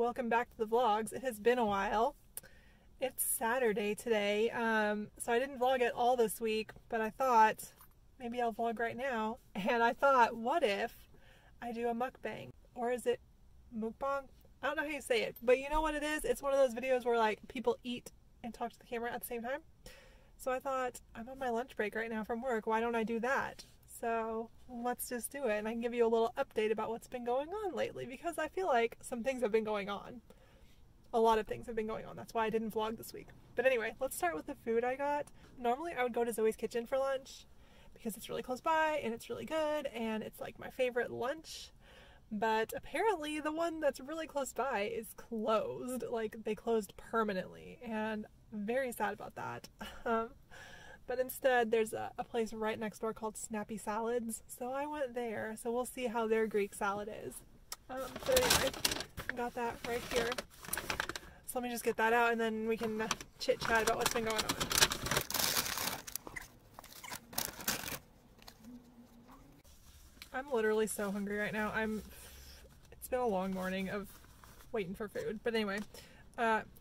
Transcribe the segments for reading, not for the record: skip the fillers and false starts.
welcome back to the vlogs. It has been a while. It's Saturday today, so I didn't vlog it all this week, but I thought maybe I'll vlog right now. And I thought, what if I do a mukbang? Or is it mukbang? I don't know how you say it, but you know what it is? It's one of those videos where like people eat and talk to the camera at the same time. So I thought, I'm on my lunch break right now from work, why don't I do that? So let's just do it, and I can give you a little update about what's been going on lately, because I feel like some things have been going on. A lot of things have been going on. That's why I didn't vlog this week. But anyway, let's start with the food I got. Normally I would go to Zoe's Kitchen for lunch because it's really close by and it's really good and it's like my favorite lunch. But apparently the one that's really close by is closed. Like, they closed permanently, and I'm very sad about that. But instead there's a place right next door called Snappy Salads, so I went there. So we'll see how their Greek salad is. But anyway, I got that right here. So let me just get that out and then we can chit chat about what's been going on. I'm literally so hungry right now. It's been a long morning of waiting for food. But anyway,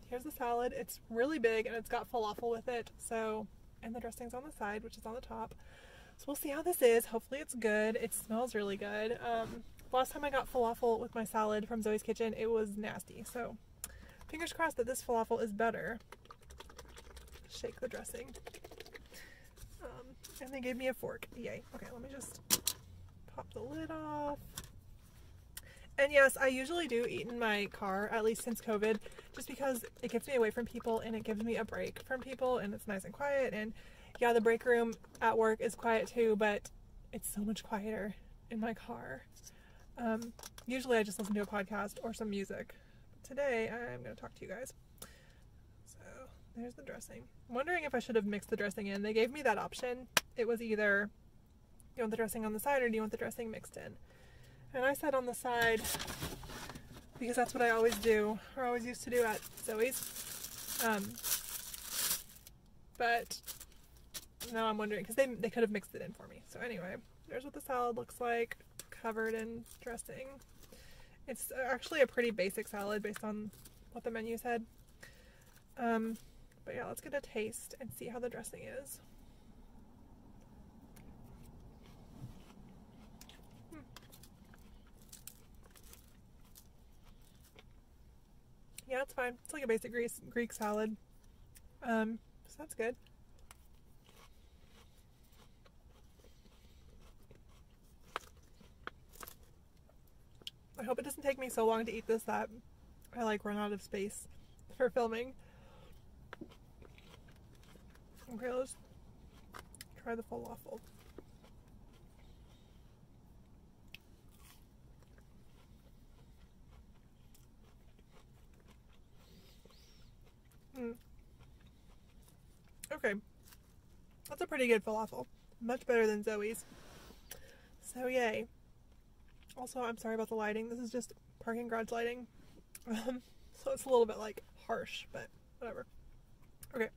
here's the salad. It's really big and it's got falafel with it. So, and the dressing's on the side, which is on the top. So we'll see how this is. Hopefully it's good. It smells really good. Last time I got falafel with my salad from Zoe's Kitchen, it was nasty. So fingers crossed that this falafel is better. Shake the dressing. And they gave me a fork. Yay. Okay, let me just pop the lid off. And yes, I usually do eat in my car, at least since COVID, just because it gets me away from people and it gives me a break from people and it's nice and quiet. And yeah, the break room at work is quiet too, but it's so much quieter in my car. Usually I just listen to a podcast or some music. But today I'm going to talk to you guys. So there's the dressing. I'm wondering if I should have mixed the dressing in. They gave me that option. It was either, do you want the dressing on the side or do you want the dressing mixed in? And I said on the side because that's what I always do, or always used to do at Zoe's. But now I'm wondering, because they could have mixed it in for me. So anyway, there's what the salad looks like, covered in dressing. It's actually a pretty basic salad based on what the menu said. But yeah, let's get a taste and see how the dressing is. Yeah, it's fine. It's like a basic Greek salad. So that's good. I hope it doesn't take me so long to eat this that I like run out of space for filming. Okay, let's try the falafel. Okay, that's a pretty good falafel. Much better than Zoe's. So yay. Also, I'm sorry about the lighting. This is just parking garage lighting. So it's a little bit like harsh, but whatever. Okay,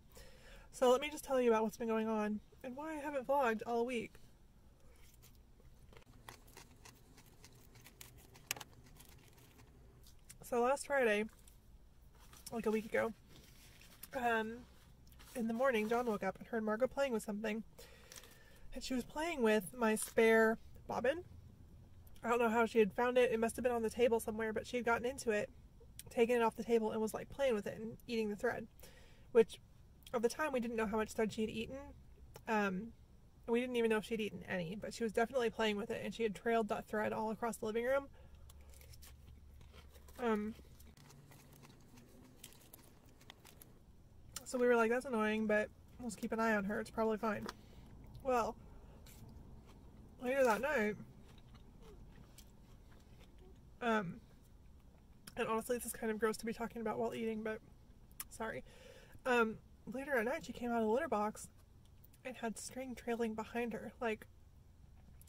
so let me just tell you about what's been going on and why I haven't vlogged all week. So last Friday, like a week ago, in the morning, John woke up and heard Margot playing with something. And she was playing with my spare bobbin. I don't know how she had found it. It must have been on the table somewhere, but she had gotten into it, taken it off the table, and was like playing with it and eating the thread. Which, at the time, we didn't know how much thread she had eaten. We didn't even know if she'd eaten any, but she was definitely playing with it, and she had trailed that thread all across the living room. So we were like, that's annoying, but let's keep an eye on her. It's probably fine. Well, later that night, and honestly, this is kind of gross to be talking about while eating, but sorry. Later at night, she came out of the litter box and had string trailing behind her. Like,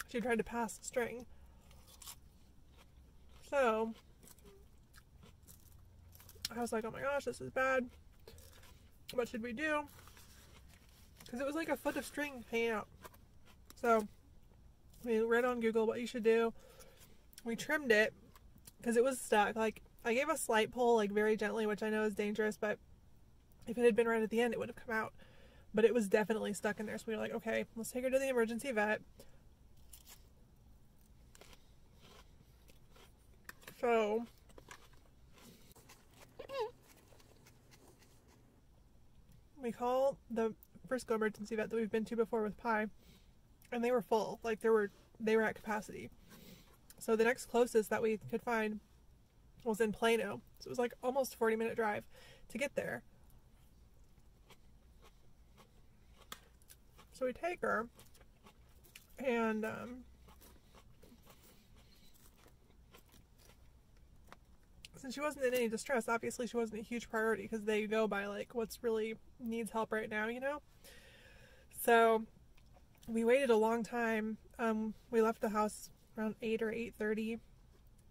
she tried to pass string. So, I was like, oh my gosh, this is bad. What should we do? Because it was like a foot of string hanging out. So we read on Google what you should do. We trimmed it because it was stuck. Like, I gave a slight pull, like very gently, which I know is dangerous, but if it had been right at the end, it would have come out. But it was definitely stuck in there. So we were like, okay, let's take her to the emergency vet. So we call the Frisco emergency vet that we've been to before with Pi, and they were full. Like they were at capacity. So the next closest that we could find was in Plano. So it was like almost a 40-minute drive to get there. So we take her, and since she wasn't in any distress, obviously she wasn't a huge priority because they go by like what's really needs help right now, you know? So we waited a long time. We left the house around 8 or 8:30,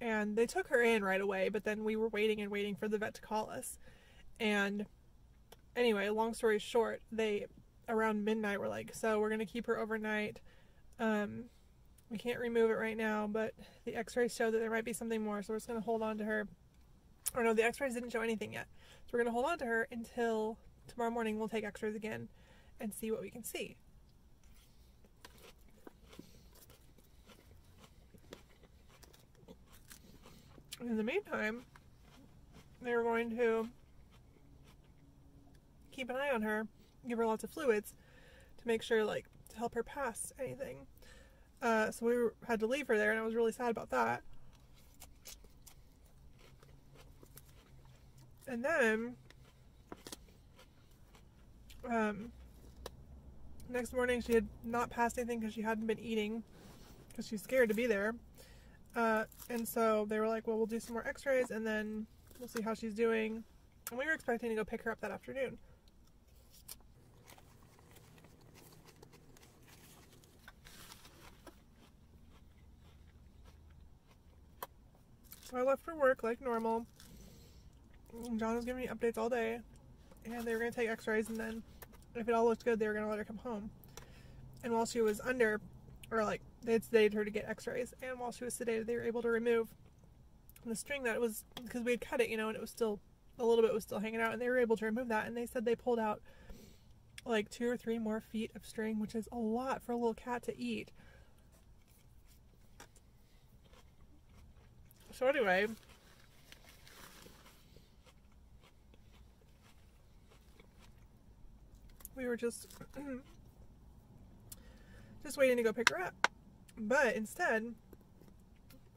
and they took her in right away, but then we were waiting and waiting for the vet to call us. And anyway, long story short, they around midnight were like, so we're going to keep her overnight. We can't remove it right now, but the x-rays show that there might be something more, so we're just going to hold on to her. Or no, the x-rays didn't show anything yet. So we're going to hold on to her until tomorrow morning. We'll take x-rays again and see what we can see. In the meantime, they were going to keep an eye on her, give her lots of fluids to make sure, like, to help her pass anything. So we had to leave her there, and I was really sad about that. And then, next morning she had not passed anything because she hadn't been eating because she's scared to be there. And so they were like, well, we'll do some more x-rays and then we'll see how she's doing. And we were expecting to go pick her up that afternoon. So I left for work like normal. John was giving me updates all day, and they were going to take x-rays, and then if it all looked good, they were going to let her come home. And while she was under, or like, they had sedated her to get x-rays, and while she was sedated, they were able to remove the string that was, because we had cut it, you know, and it was still, a little bit was still hanging out, and they were able to remove that, and they said they pulled out like 2 or 3 more feet of string, which is a lot for a little cat to eat. So anyway, we were just waiting to go pick her up. But instead,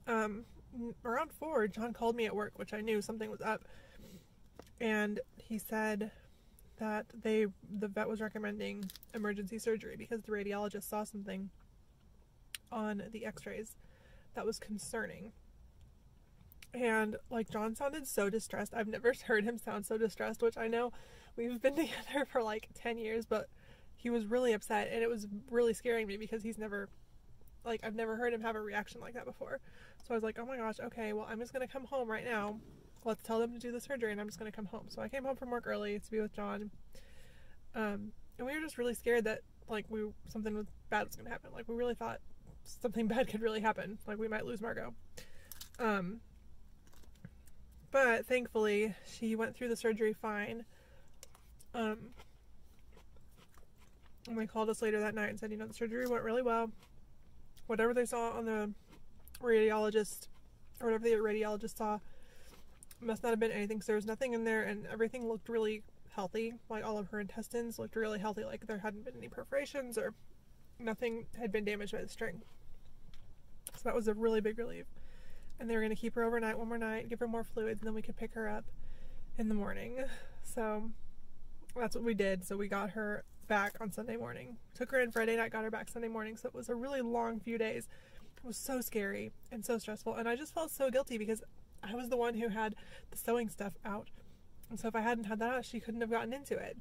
around 4, John called me at work, which I knew something was up. And he said that the vet was recommending emergency surgery because the radiologist saw something on the x-rays that was concerning. And, like, John sounded so distressed. I've never heard him sound so distressed, which I know we've been together for, like, 10 years, but he was really upset, and it was really scaring me because he's never, like, I've never heard him have a reaction like that before. So I was like, oh my gosh, okay, well, I'm just going to come home right now. Let's tell them to do the surgery, and I'm just going to come home. So I came home from work early to be with John, and we were just really scared that, like, something bad was going to happen. Like, we really thought something bad could really happen. Like, we might lose Margot. But thankfully, she went through the surgery fine. And they called us later that night and said, you know, the surgery went really well. Whatever they saw on the radiologist, or whatever the radiologist saw, must not have been anything. So there was nothing in there, and everything looked really healthy. Like, all of her intestines looked really healthy. Like, there hadn't been any perforations, or nothing had been damaged by the string. So that was a really big relief. And they were going to keep her overnight, one more night, give her more fluids, and then we could pick her up in the morning. So that's what we did. So we got her back on Sunday morning. Took her in Friday night, got her back Sunday morning. So it was a really long few days. It was so scary and so stressful. And I just felt so guilty because I was the one who had the sewing stuff out. And so if I hadn't had that out, she couldn't have gotten into it.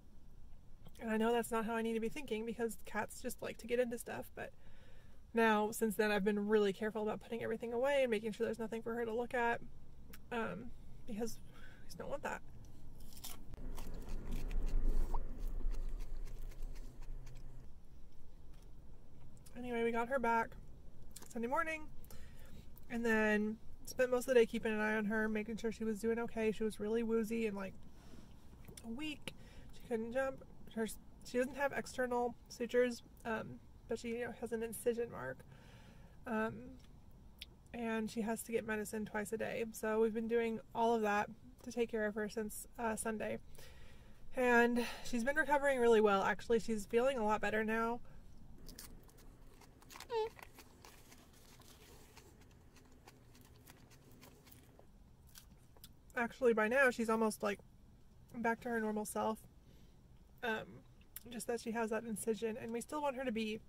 And I know that's not how I need to be thinking because cats just like to get into stuff, but now, since then, I've been really careful about putting everything away and making sure there's nothing for her to look at, because we just don't want that. Anyway, we got her back Sunday morning, and then spent most of the day keeping an eye on her, making sure she was doing okay. She was really woozy and like weak. She couldn't jump. She doesn't have external sutures, but she has an incision mark. And she has to get medicine twice a day. So we've been doing all of that to take care of her since Sunday. And she's been recovering really well, actually. She's feeling a lot better now. Actually, by now, she's almost like back to her normal self. Just that she has that incision, and we still want her to be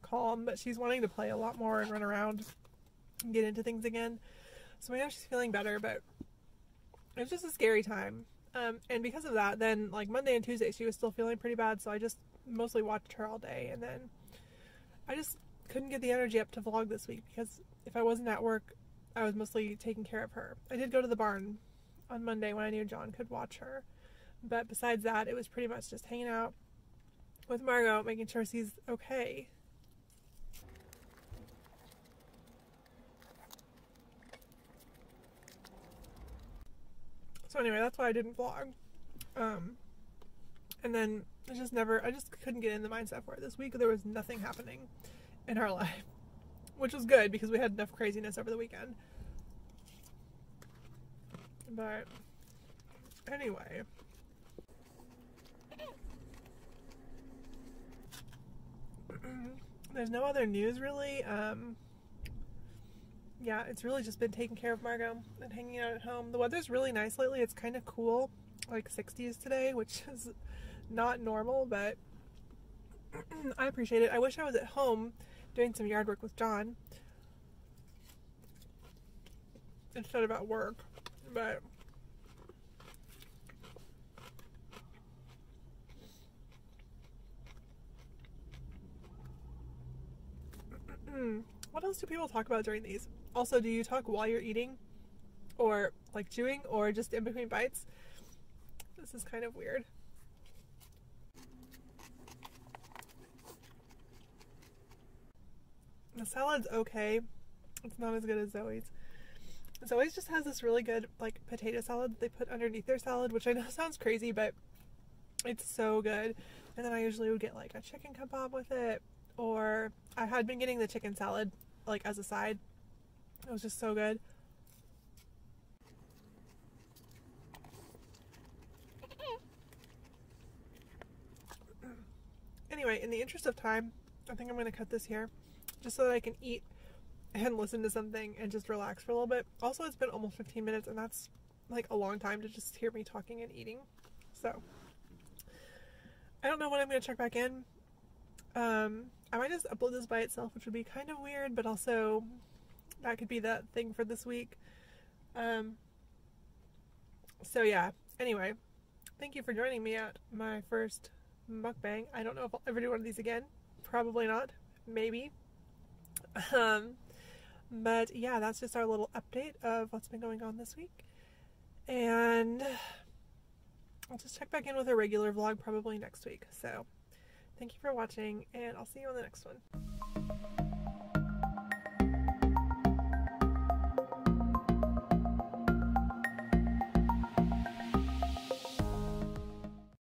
calm, but she's wanting to play a lot more and run around and get into things again. So we know she's feeling better, but it was just a scary time. And because of that, then like Monday and Tuesday, she was still feeling pretty bad, so I just mostly watched her all day, and then I just couldn't get the energy up to vlog this week because if I wasn't at work, I was mostly taking care of her. I did go to the barn on Monday when I knew John could watch her, but besides that, it was pretty much just hanging out with Margot, making sure she's okay. So anyway, that's why I didn't vlog. And then I just couldn't get in the mindset for it. This week there was nothing happening in our life, which was good because we had enough craziness over the weekend. But anyway, there's no other news really. Yeah, it's really just been taking care of Margot and hanging out at home. The weather's really nice lately. It's kind of cool, like 60s today, which is not normal, but I appreciate it. I wish I was at home doing some yard work with John instead of at work, but what else do people talk about during these? Also, do you talk while you're eating? Or like chewing? Or just in between bites? This is kind of weird. The salad's okay. It's not as good as Zoe's. Zoe's just has this really good like potato salad that they put underneath their salad, which I know sounds crazy, but it's so good. And then I usually would get like a chicken kebab with it, or I had been getting the chicken salad like as a side. It was just so good. Anyway, in the interest of time, I think I'm going to cut this here just so that I can eat and listen to something and just relax for a little bit. Also, it's been almost 15 minutes and that's like a long time to just hear me talking and eating. So, I don't know when I'm going to check back in. I might just upload this by itself, which would be kind of weird, but also that could be that thing for this week. So yeah, anyway, thank you for joining me at my first mukbang. I don't know if I'll ever do one of these again. Probably not. Maybe. But yeah, that's just our little update of what's been going on this week. And I'll just check back in with a regular vlog probably next week. So thank you for watching, and I'll see you on the next one.